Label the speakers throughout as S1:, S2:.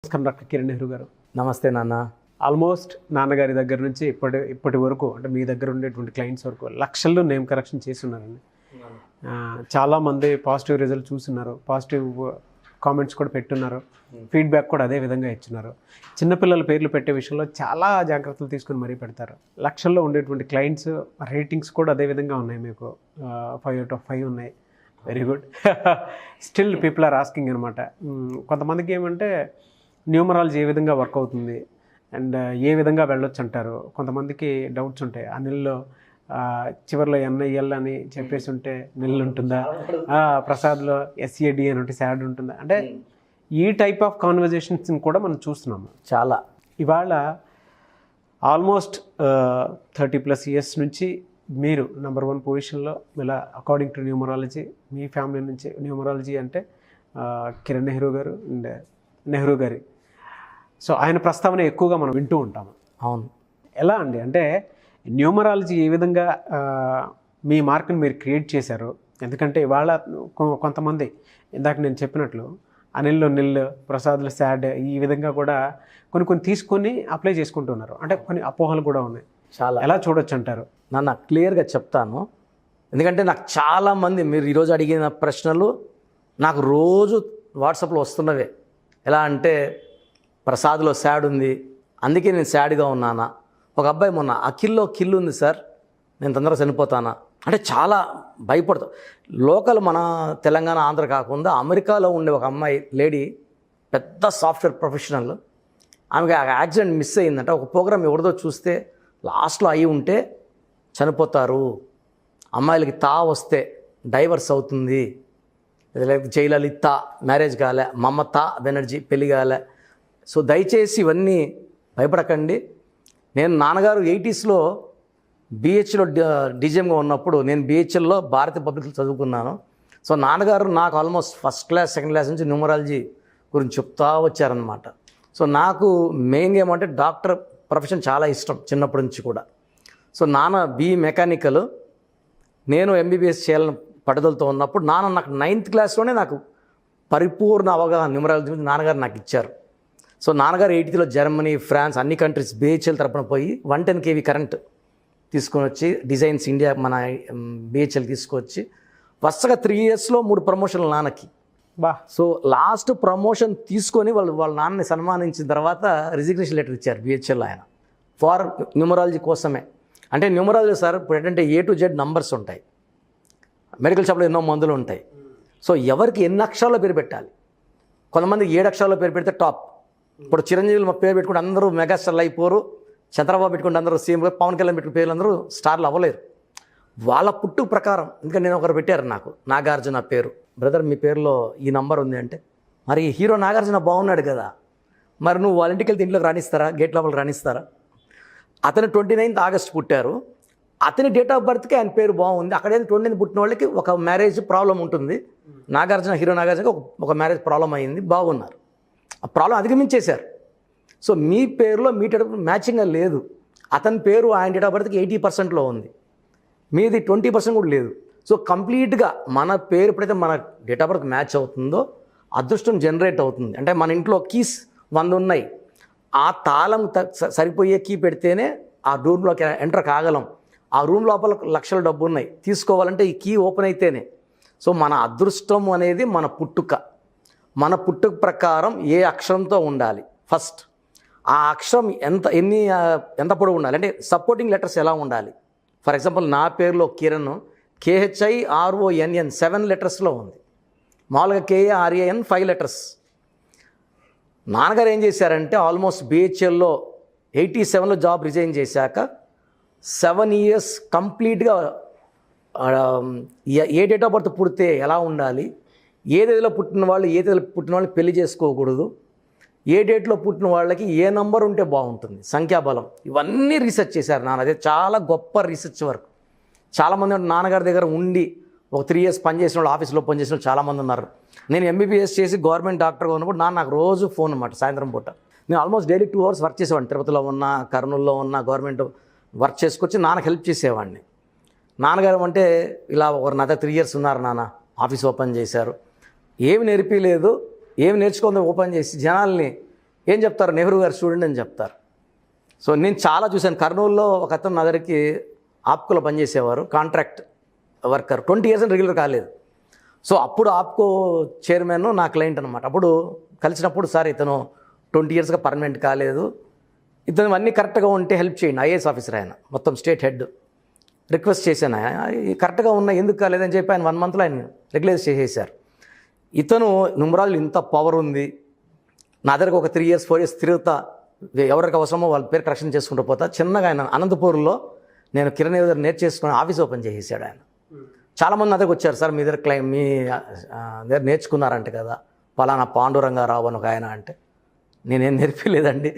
S1: నమస్కారం డాక్టర్ కిరణ్ నెహ్రూ గారు.
S2: నమస్తే నాన్న.
S1: ఆల్మోస్ట్ నాన్నగారి దగ్గర నుంచి ఇప్పటి వరకు అంటే మీ దగ్గర ఉండేటువంటి క్లయింట్స్ వరకు లక్షల్లో నేమ్ కరెక్షన్ చేసి ఉన్నారండి. చాలామంది పాజిటివ్ రిజల్ట్ చూస్తున్నారు, పాజిటివ్ కామెంట్స్ కూడా పెట్టున్నారు, ఫీడ్బ్యాక్ కూడా అదే విధంగా ఇచ్చున్నారు. చిన్నపిల్లల పేర్లు పెట్టే విషయంలో చాలా జాగ్రత్తలు తీసుకుని మరీ పెడతారు. లక్షల్లో ఉండేటువంటి క్లయింట్స్ రేటింగ్స్ కూడా అదే విధంగా ఉన్నాయి. మీకు 5/5 ఉన్నాయి. Very good. Still people are asking అనమాట. కొంతమందికి ఏమంటే న్యూమరాలజీ ఏ విధంగా వర్క్ అవుతుంది అండ్ ఏ విధంగా వెళ్ళొచ్చు అంటారు. కొంతమందికి డౌట్స్ ఉంటాయి. ఆ నెలలో చివరిలో NIL అని చెప్పేసి ఉంటే నెల్లు ఉంటుందా, ప్రసాద్లో SAD అని ఉంటే SAD ఉంటుందా, అంటే ఈ టైప్ ఆఫ్ కాన్వర్జేషన్స్ని కూడా మనం చూస్తున్నాము
S2: చాలా.
S1: ఇవాళ ఆల్మోస్ట్ 30+ ఇయర్స్ నుంచి మీరు నెంబర్ 1 పొజిషన్లో ఇలా according to numerology me family నుంచి. న్యూమరాలజీ అంటే కిరణ్ నెహ్రూ గారు అండ్ నెహ్రూ గారి. సో ఆయన ప్రస్తావన ఎక్కువగా మనం వింటూ ఉంటాము.
S2: అవును.
S1: ఎలా అండి అంటే న్యూమరాలజీ ఏ విధంగా మీ మార్క్ని మీరు క్రియేట్ చేశారు? ఎందుకంటే ఇవాళ కొంతమంది ఇందాక నేను చెప్పినట్లు అనిల్లో నిల్, ప్రసాద్లో SAD, ఈ విధంగా కూడా కొన్ని తీసుకొని అప్లై చేసుకుంటున్నారు. అంటే కొన్ని అపోహలు కూడా ఉన్నాయి.
S2: చాలా.
S1: ఎలా చూడొచ్చు అంటారు?
S2: నాన్న క్లియర్గా చెప్తాను. ఎందుకంటే నాకు చాలామంది మీరు ఈరోజు అడిగిన ప్రశ్నలు నాకు రోజు వాట్సాప్లో వస్తున్నవే. ఎలా అంటే ప్రసాద్లో SAD ఉంది, అందుకే నేను SADగా ఉన్నానా. ఒక అబ్బాయి మొన్న అఖిల్లో కిల్ ఉంది సార్, నేను తొందరగా చనిపోతానా అంటే చాలా భయపడతా. లోకల్ మన తెలంగాణ ఆంధ్ర కాకుండా అమెరికాలో ఉండే ఒక అమ్మాయి లేడీ, పెద్ద సాఫ్ట్వేర్ ప్రొఫెషనల్, ఆమెకి యాక్సిడెంట్ మిస్ అయిందంట. ఒక ప్రోగ్రామ్ ఎవరిదో చూస్తే లాస్ట్లో అయి ఉంటే చనిపోతారు, అమ్మాయిలకి వస్తే డైవర్స్ అవుతుంది, లేకపోతే జయలలిత మ్యారేజ్ కాలే, మమతా బెనర్జీ పెళ్లి కాలే. సో దయచేసి ఇవన్నీ భయపడకండి. నేను నాన్నగారు 80sలో BHలో DGMగా ఉన్నప్పుడు నేను BHLలో భారతీయ పబ్లిక్లో చదువుకున్నాను. సో నాన్నగారు నాకు almost first class second class నుంచి న్యూమరాలజీ గురించి చెప్తా వచ్చారనమాట. సో నాకు మెయిన్గా ఏమంటే డాక్టర్ ప్రొఫెషన్ చాలా ఇష్టం చిన్నప్పటి నుంచి కూడా. సో నాన్న BE మెకానికల్, నేను MBBS చేయాలని పట్టుదలతో ఉన్నప్పుడు నాకు 9th క్లాస్లోనే నాకు పరిపూర్ణ అవగాహన న్యూమరాలజీ గురించి నాన్నగారు నాకు ఇచ్చారు. సో నాన్నగారు 80లో జర్మనీ, ఫ్రాన్స్ అన్ని కంట్రీస్ BHL తరపున పోయి 110 kV కరెంట్ తీసుకొని వచ్చి డిజైన్స్ ఇండియా మన BHL తీసుకొచ్చి వరుసగా 3 yearsలో 3 ప్రమోషన్లు నాన్నకి. సో లాస్ట్ ప్రమోషన్ తీసుకొని వాళ్ళ నాన్నని సన్మానించిన తర్వాత రిజిగ్నేషన్ లెటర్ ఇచ్చారు BHL ఆయన, ఫార్ న్యూమరాలజీ కోసమే. అంటే న్యూమరాలజీ సార్ ఇప్పుడు ఏంటంటే A to Z నంబర్స్ ఉంటాయి, మెడికల్ షాప్లో ఎన్నో మందులు ఉంటాయి. సో ఎవరికి ఎన్ని అక్షరాల్లో పేరు పెట్టాలి, కొంతమంది 7 అక్షరాల్లో పేరు పెడితే టాప్. ఇప్పుడు చిరంజీవులు పేరు పెట్టుకుంటే అందరూ మెగాస్టార్లు అయిపోరు, చంద్రబాబు పెట్టుకుంటే అందరూ సీఎం, పవన్ కళ్యాణ్ పెట్టుకున్న పేర్లు అందరూ స్టార్లు అవ్వలేరు. వాళ్ళ పుట్టు ప్రకారం. ఇంకా నేను ఒకరు పెట్టారు నాకు, నాగార్జున పేరు. బ్రదర్ మీ పేరులో ఈ నంబర్ ఉంది అంటే, మరి హీరో నాగార్జున బాగున్నాడు కదా, మరి నువ్వు వాళ్ళ ఇంటికి వెళ్తే ఇంట్లోకి రాణిస్తారా, గేట్ లోపల రాణిస్తారా? అతను 29th ఆగస్ట్ పుట్టారు, అతని డేట్ ఆఫ్ బర్త్కి ఆయన పేరు బాగుంది. అక్కడైతే 29th పుట్టిన వాళ్ళకి ఒక మ్యారేజ్ ప్రాబ్లం ఉంటుంది. నాగార్జున, హీరో నాగార్జున ఒక మ్యారేజ్ ప్రాబ్లం అయ్యింది, బాగున్నారు, ఆ ప్రాబ్లం అధిగమించేశారు. సో మీ పేరులో మీ డేట్ ఆఫ్ బర్త్ మ్యాచింగ్గా లేదు. అతని పేరు ఆయన డేట్ ఆఫ్ బర్త్కి 80%లో ఉంది, మీది 20% కూడా లేదు. సో కంప్లీట్గా మన పేరు ఎప్పుడైతే మన డేట్ ఆఫ్ బర్త్ మ్యాచ్ అవుతుందో అదృష్టం జనరేట్ అవుతుంది. అంటే మన ఇంట్లో కీస్ 100 ఉన్నాయి, ఆ తాళం సరిపోయే కీ పెడితేనే ఆ రూమ్లోకి ఎంటర్ కాగలం. ఆ రూమ్ లోపల లక్షల డబ్బు ఉన్నాయి, తీసుకోవాలంటే ఈ కీ ఓపెన్ అయితేనే. సో మన అదృష్టం అనేది మన పుట్టుక ప్రకారం ఏ అక్షరంతో ఉండాలి ఫస్ట్, ఆ అక్షరం ఎంత పొడవు ఉండాలి, అంటే సపోర్టింగ్ లెటర్స్ ఎలా ఉండాలి. ఫర్ ఎగ్జాంపుల్ నా పేరులో కిరణ్ KHIRONN 7 లెటర్స్లో ఉంది, మామూలుగా KARAN 5 లెటర్స్. నాన్నగారు ఏం చేశారంటే ఆల్మోస్ట్ BHLలో 87లో జాబ్ రిజైన్ చేశాక 7 years కంప్లీట్గా ఏ డేట్ ఆఫ్ బర్త్ పుడితే ఎలా ఉండాలి, ఏ తేదీలో పుట్టిన వాళ్ళు పెళ్లి చేసుకోకూడదు, ఏ డేట్లో పుట్టిన వాళ్ళకి ఏ నంబర్ ఉంటే బాగుంటుంది, సంఖ్యాబలం, ఇవన్నీ రీసెర్చ్ చేశారు నాన్న. అదే చాలా గొప్ప రీసెర్చ్ వర్క్. చాలామంది నాన్నగారి దగ్గర ఉండి ఒక 3 years పనిచేసిన వాళ్ళు, ఆఫీస్లో పనిచేసిన వాళ్ళు చాలామంది ఉన్నారు. నేను MBBS చేసి గవర్నమెంట్ డాక్టర్గా ఉన్నప్పుడు నాకు రోజు ఫోన్ అన్నమాట. సాయంత్రం పూట నేను ఆల్మోస్ట్ డైలీ 2 hours వర్క్ చేసేవాడిని. తిరుపతిలో ఉన్నా, కర్నూలులో ఉన్నా, గవర్నమెంట్ వర్క్ చేసుకొచ్చి నాన్నకు హెల్ప్ చేసేవాడిని. నాన్నగారు అంటే ఇలా నా దగ్గర 3 years ఉన్నారు నాన్న, ఆఫీస్ ఓపెన్ చేశారు, ఏమి నేర్పించలేదు, ఏమి నేర్చుకుందో ఓపెన్ చేసి జనాల్ని ఏం చెప్తారు, నెహ్రూ గారు స్టూడెంట్ అని చెప్తారు. సో నేను చాలా చూశాను. కర్నూలులో ఒక అతను నా దగ్గరికి ఆప్కోలో పనిచేసేవారు, కాంట్రాక్ట్ వర్కర్, 20 years రెగ్యులర్ కాలేదు. సో అప్పుడు ఆప్కో చైర్మన్ నా క్లయింట్ అనమాట. అప్పుడు కలిసినప్పుడు సార్ ఇతను 20 yearsగా పర్మనెంట్ కాలేదు, ఇతను అన్నీ కరెక్ట్గా ఉంటే హెల్ప్ చేయండి, ఐఏఎస్ ఆఫీసర్ ఆయన, మొత్తం స్టేట్ హెడ్. రిక్వెస్ట్ చేశాను, కరెక్ట్గా ఉన్నాయి ఎందుకు కాలేదని చెప్పి ఆయన 1 monthలో ఆయన రెగ్యులైజ్ చేసేసారు. ఇతను నుమరాలు ఇంత పవర్ ఉంది, నా దగ్గరకు ఒక 3 years 4 years తిరుగుతా, ఎవరికి అవసరమో వాళ్ళ పేరు కరెక్షన్ చేసుకుంటూ పోతా. చిన్నగా ఆయన అనంతపూర్లో నేను కిరణ్ దగ్గర నేర్చేసుకుని ఆఫీస్ ఓపెన్ చేసేసాడు ఆయన. చాలామంది నా దగ్గరకు వచ్చారు, సార్ మీ దగ్గర మీ దగ్గర నేర్చుకున్నారంట కదా, పలానా పాండురంగారావు అని ఒక ఆయన. అంటే నేనేం నేర్పలేదండి,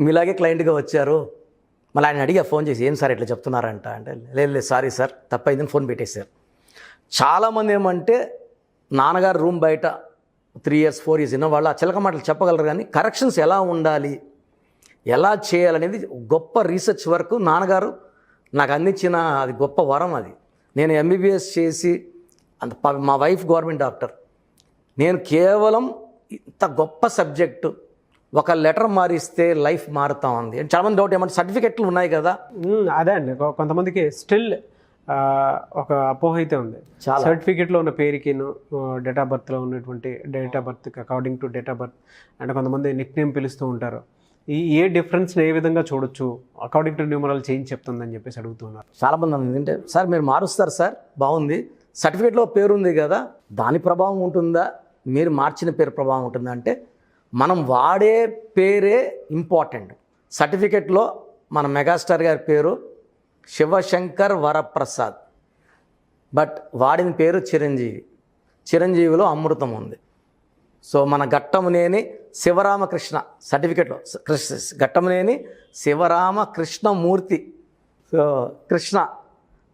S2: మీలాగే క్లయింట్గా వచ్చారు. మళ్ళీ ఆయన అడిగా ఫోన్ చేసి, ఏం సార్ ఇట్లా చెప్తున్నారంట అంటే, లేదు సారీ సార్ తప్పైందని ఫోన్ పెట్టేశారు. చాలామంది ఏమంటే నాన్నగారు రూమ్ బయట 3 years 4 years విన్న వాళ్ళు ఆ చిలక మాటలు చెప్పగలరు, కానీ కరెక్షన్స్ ఎలా ఉండాలి, ఎలా చేయాలనేది గొప్ప రీసెర్చ్ వర్క్ నాన్నగారు నాకు అందించిన అది గొప్ప వరం. అది నేను ఎంబీబీఎస్ చేసి మా వైఫ్ గవర్నమెంట్ డాక్టర్, నేను కేవలం ఇంత గొప్ప సబ్జెక్టు ఒక లెటర్ మారిస్తే లైఫ్ మారుతా ఉంది. చాలామంది డౌట్ ఏమంటే సర్టిఫికెట్లు ఉన్నాయి కదా.
S1: అదే అండి, కొంతమందికి స్టిల్ ఒక అపోహ అయితే ఉంది. సర్టిఫికేట్లో ఉన్న పేరుకి డేట్ ఆఫ్ బర్త్లో ఉన్నటువంటి date of birth according to date of birth అంటే కొంతమంది నిక్ నేమ్ పిలుస్తూ ఉంటారు. ఏ డిఫరెన్స్ని ఏ విధంగా చూడొచ్చు, అకార్డింగ్ టు న్యూమరల్ చేంజ్ చెప్తుందని చెప్పేసి అడుగుతున్నారు
S2: చాలామంది. ఏంటంటే సార్ మీరు మారుస్తారు సార్, బాగుంది, సర్టిఫికేట్లో పేరు ఉంది కదా దాని ప్రభావం ఉంటుందా, మీరు మార్చిన పేరు ప్రభావం ఉంటుందా అంటే మనం వాడే పేరే ఇంపార్టెంట్. సర్టిఫికేట్లో మన మెగాస్టార్ గారి పేరు శివశంకర్ వరప్రసాద్, బట్ వాడిన పేరు చిరంజీవి. చిరంజీవిలో అమృతం ఉంది. సో మన ఘట్టమునేని శివరామకృష్ణ సర్టిఫికెట్లో ఘట్టమునేని శివరామకృష్ణమూర్తి. సో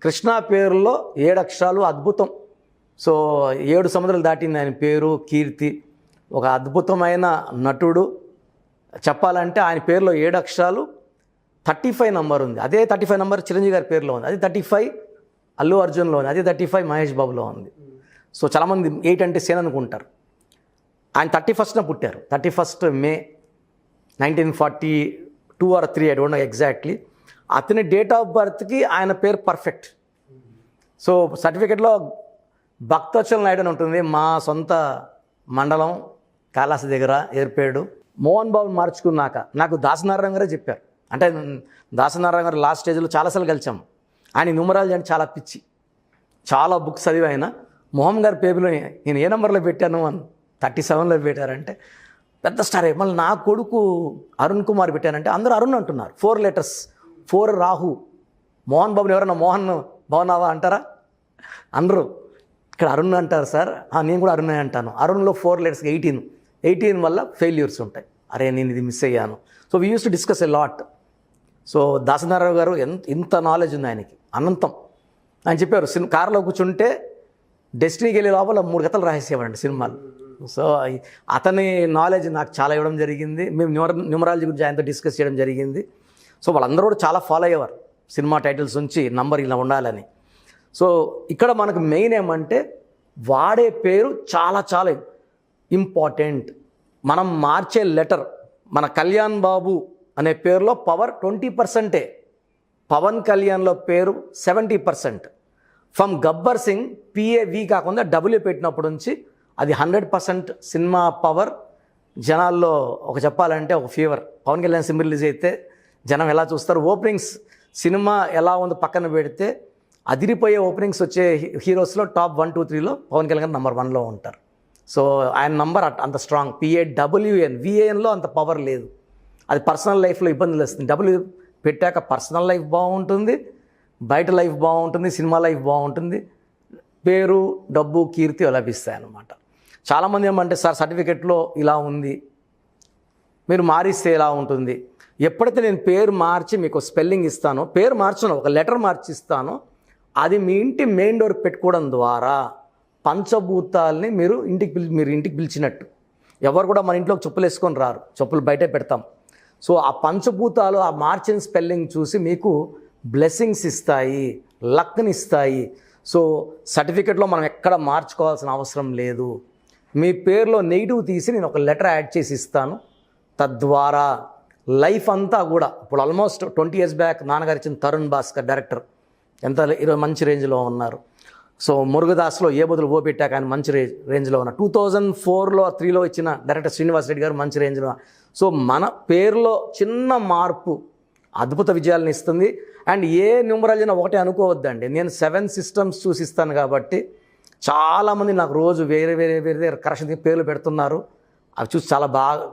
S2: కృష్ణ పేరులో 7 అక్షరాలు అద్భుతం. సో 7 సముద్రాలు దాటింది ఆయన పేరు, కీర్తి. ఒక అద్భుతమైన నటుడు. చెప్పాలంటే ఆయన పేరులో 7 అక్షరాలు 35 నంబర్ ఉంది. అదే 35 నంబర్ చిరంజీవి గారి పేరులో ఉంది. అది 35 అల్లు అర్జున్లో ఉంది. అదే 35 మహేష్ బాబులో ఉంది. సో చాలామంది 8 అంటే సేన్ అనుకుంటారు. ఆయన 31st పుట్టారు, 31st May 1942 or 3, I don't know exactly. అతని డేట్ ఆఫ్ బర్త్కి ఆయన పేరు పర్ఫెక్ట్. సో సర్టిఫికెట్లో భక్తవత్సల నాయుడు అని ఉంటుంది, మా సొంత మండలం కాళాసి దగ్గర ఏర్పేడు. మోహన్ బాబు మార్చుకున్నాక నాకు దాసనారాయణ గారే చెప్పారు. అంటే దాసనారాయణ గారు లాస్ట్ స్టేజ్లో చాలాసార్లు కలిసాము. ఆయన న్యూమరాలజీ అంటే చాలా పిచ్చి, చాలా బుక్స్ చదివి ఆయన మోహన్ గారి పేరులో నేను ఏ నెంబర్లో పెట్టాను అని 37లో పెట్టారంటే పెద్ద స్టారే. మళ్ళీ నా కొడుకు అరుణ్ కుమార్ పెట్టానంటే అందరూ అరుణ్ అంటున్నారు. 4 letters, 4 రాహు. మోహన్ బాబుని ఎవరన్నా మోహన్ బాగున్నావా అంటారా? అందరూ ఇక్కడ అరుణ్ అంటారు సార్. నేను కూడా అరుణ్ అంటాను. అరుణ్లో 4 letters 18 వల్ల ఫెయిల్యూర్స్ ఉంటాయి. అరే నేను ఇది మిస్ అయ్యాను. So we use to discuss a lot. So Dasanarayana గారు ఇంత నాలెడ్జ్ ఉంది ఆయనకి, అనంతం. ఆయన చెప్పారు కారులో కూర్చుంటే డెస్టినీకి వెళ్ళే లోపల 3 కథలు రాసేవాడండి సినిమాలు. సో అతని నాలెడ్జ్ నాకు చాలా ఇవ్వడం జరిగింది. మేము న్యూమరాలజీ గురించి ఆయనతో డిస్కస్ చేయడం జరిగింది. సో వాళ్ళందరూ కూడా చాలా ఫాలో అయ్యేవారు సినిమా టైటిల్స్ నుంచి నంబర్ ఇలా ఉండాలని. సో ఇక్కడ మనకు మెయిన్ ఏమంటే వాడే పేరు చాలా చాలా ఇంపార్టెంట్. మనం మార్చే లెటర్, మన కళ్యాణ్ బాబు అనే పేరులో పవర్ 20%. పవన్ కళ్యాణ్లో పేరు 70%. ఫ్రమ్ గబ్బర్ సింగ్ PAV కాకుండా W పెట్టినప్పటి నుంచి అది 100% సినిమా పవర్. జనాల్లో ఒక చెప్పాలంటే ఒక fever. Pawan Kalyan cinema release అయితే జనం ఎలా చూస్తారు, ఓపెనింగ్స్ సినిమా ఎలా ఉందో పక్కన పెడితే అదిరిపోయే ఓపెనింగ్స్ వచ్చే హీరోస్లో టాప్ 1, 2, 3లో పవన్ కళ్యాణ్ నెంబర్ 1లో ఉంటారు. సో ఆయన నంబర్ అంత స్ట్రాంగ్. PAWN VANలో అంత పవర్ లేదు. అది పర్సనల్ లైఫ్లో ఇబ్బందులు వస్తుంది. W పెట్టాక పర్సనల్ లైఫ్ బాగుంటుంది, బయట లైఫ్ బాగుంటుంది, సినిమా లైఫ్ బాగుంటుంది, పేరు డబ్బు కీర్తి లభిస్తాయి అన్నమాట. చాలామంది ఏమంటే సార్ సర్టిఫికెట్లో ఇలా ఉంది, మీరు మారిస్తే ఎలా ఉంటుంది. ఎప్పుడైతే నేను పేరు మార్చి మీకు స్పెల్లింగ్ ఇస్తానో, పేరు మార్చను ఒక లెటర్ మార్చి ఇస్తానో, అది మీ ఇంటి మెయిన్ డోర్ పెట్టుకోవడం ద్వారా పంచభూతాల్ని మీరు ఇంటికి పిలిచినట్టు. ఎవరు కూడా మన ఇంట్లోకి చెప్పులు వేసుకొని రారు, చెప్పులు బయటే పెడతాం. సో ఆ పంచభూతాలు ఆ మార్చిన స్పెల్లింగ్ చూసి మీకు బ్లెస్సింగ్స్ ఇస్తాయి, లక్ని ఇస్తాయి. సో సర్టిఫికెట్లో మనం ఎక్కడ మార్చుకోవాల్సిన అవసరం లేదు. మీ పేరులో నెగిటివ్ తీసి నేను ఒక లెటర్ యాడ్ చేసి ఇస్తాను, తద్వారా లైఫ్ అంతా కూడా ఇప్పుడు ఆల్మోస్ట్ 20 years బ్యాక్ నాన్నగారు ఇచ్చిన తరుణ్ భాస్కర్ డైరెక్టర్ ఎంత ఈరోజు మంచి రేంజ్లో ఉన్నారు. సో మురుగదాస్లో ఏ బదులు ఓ పెట్టాక ఆయన మంచి రేంజ్లో ఉన్నారు. 2004లో 3లో ఇచ్చిన డైరెక్టర్ శ్రీనివాస్ రెడ్డి గారు మంచి రేంజ్లో. సో మన పేరులో చిన్న మార్పు అద్భుత విజయాలను ఇస్తుంది. అండ్ ఏ న్యూమరాలజీ ఒకటే అనుకోవద్దండి, నేను 7 systems చూసిస్తాను కాబట్టి చాలామంది నాకు రోజు వేరే కరెక్షన్ పేర్లు పెడుతున్నారు. అవి చూసి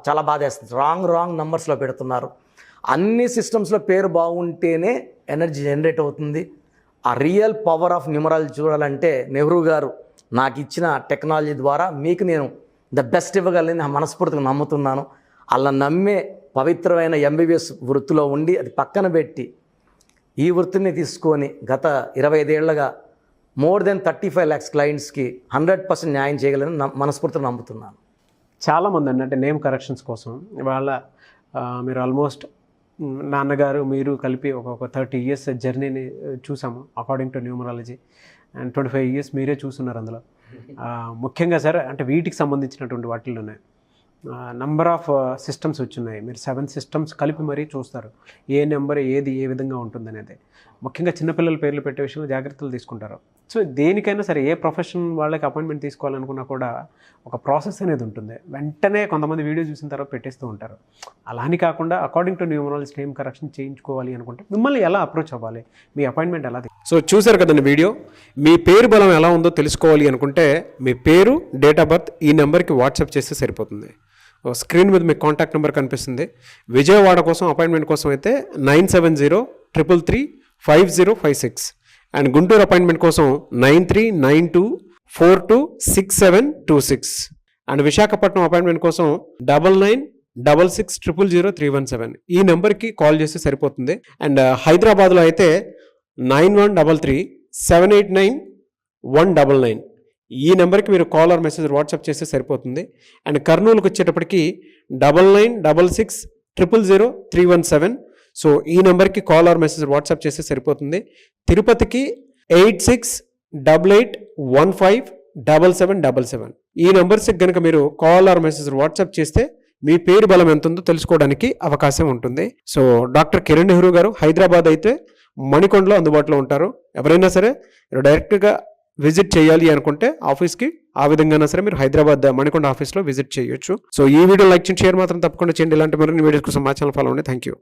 S2: చాలా బాధేస్తుంది. రాంగ్ నంబర్స్లో పెడుతున్నారు. అన్ని సిస్టమ్స్లో పేరు బాగుంటేనే ఎనర్జీ జనరేట్ అవుతుంది. ఆ రియల్ పవర్ ఆఫ్ న్యూమరాలజీ చూడాలంటే నెహ్రూ గారు నాకు ఇచ్చిన టెక్నాలజీ ద్వారా మీకు నేను ద బెస్ట్ ఇవ్వగలని నా మనస్ఫూర్తిగా నమ్ముతున్నాను. అలా నమ్మే పవిత్రమైన MBBS వృత్తిలో ఉండి అది పక్కన పెట్టి ఈ వృత్తిని తీసుకొని గత 25 ఏళ్లుగా more than 35 lakhs క్లయింట్స్కి 100% న్యాయం చేయగలని మనస్ఫూర్తిగా నమ్ముతున్నాను.
S1: చాలామంది అంటే నేమ్ కరెక్షన్స్ కోసం వాళ్ళ మీరు ఆల్మోస్ట్ నాన్నగారు మీరు కలిపి ఒక 30 years జర్నీని చూసాము according to numerology. And 25 years మీరే చూస్తున్నారు అందులో. ముఖ్యంగా సార్ అంటే వీటికి సంబంధించినటువంటి వాటిల్లోనే నంబర్ ఆఫ్ సిస్టమ్స్ వచ్చున్నాయి. మీరు 7 systems కలిపి మరీ చూస్తారు ఏ నెంబర్ ఏది ఏ విధంగా ఉంటుందనేది. ముఖ్యంగా చిన్నపిల్లల పేర్లు పెట్టే విషయంలో జాగ్రత్తలు తీసుకుంటారు. సో దేనికైనా సరే ఏ ప్రొఫెషన్ వాళ్ళకి అపాయింట్మెంట్ తీసుకోవాలనుకున్నా కూడా ఒక ప్రాసెస్ అనేది ఉంటుంది. వెంటనే కొంతమంది వీడియో చూసిన తర్వాత పెట్టేస్తూ ఉంటారు. అలా అని కాకుండా according to numerology name correction చేయించుకోవాలి అనుకుంటే మిమ్మల్ని ఎలా అప్రోచ్ అవ్వాలి, మీ అపాయింట్మెంట్ ఎలా? సో చూసారు కదండి వీడియో. మీ పేరు బలం ఎలా ఉందో తెలుసుకోవాలి అనుకుంటే మీ పేరు, డేట్ ఆఫ్ బర్త్ ఈ నెంబర్కి వాట్సాప్ చేస్తే సరిపోతుంది. స్క్రీన్ మీద మీకు కాంటాక్ట్ నెంబర్ కనిపిస్తుంది. విజయవాడ కోసం అపాయింట్మెంట్ కోసం అయితే 9703335056 అండ్ గుంటూరు అపాయింట్మెంట్ కోసం 9392426726 అండ్ విశాఖపట్నం అపాయింట్మెంట్ కోసం 9966600317 ఈ నెంబర్కి కాల్ చేస్తే సరిపోతుంది. అండ్ హైదరాబాద్లో అయితే 9133789199 ఈ నెంబర్కి మీరు కాల్ ఆర్ మెసేజ్ వాట్సాప్ చేస్తే సరిపోతుంది. అండ్ కర్నూలుకి వచ్చేటప్పటికి 9966000317 సో ఈ నెంబర్కి కాల్ ఆర్ మెసేజ్ వాట్సాప్ చేస్తే సరిపోతుంది. తిరుపతికి 8688157777 ఈ నెంబర్స్కి కనుక మీరు కాల్ ఆర్ మెసేజ్ వాట్సాప్ చేస్తే మీ పేరు బలం ఎంత ఉందో తెలుసుకోవడానికి అవకాశం ఉంటుంది. సో డాక్టర్ కిరణ్ నెహ్రూ గారు హైదరాబాద్ అయితే మణికొండలో అందుబాటులో ఉంటారు. ఎవరైనా సరే డైరెక్ట్గా విజిట్ చేయాలి అనుకుంటే ఆఫీస్కి ఆ విధంగా సరే మీరు హైదరాబాద్ మణికొండ ఆఫీస్లో విజిట్ చేయొచ్చు. సో ఈ వీడియో లైక్ చేయండి, షేర్ మాత్రం తప్పకుండా చేయండి. ఇలాంటి మరిన్ని వీడియోస్ కోసం మా ఛానల్ ఫాలో అవ్వండి. Thank you.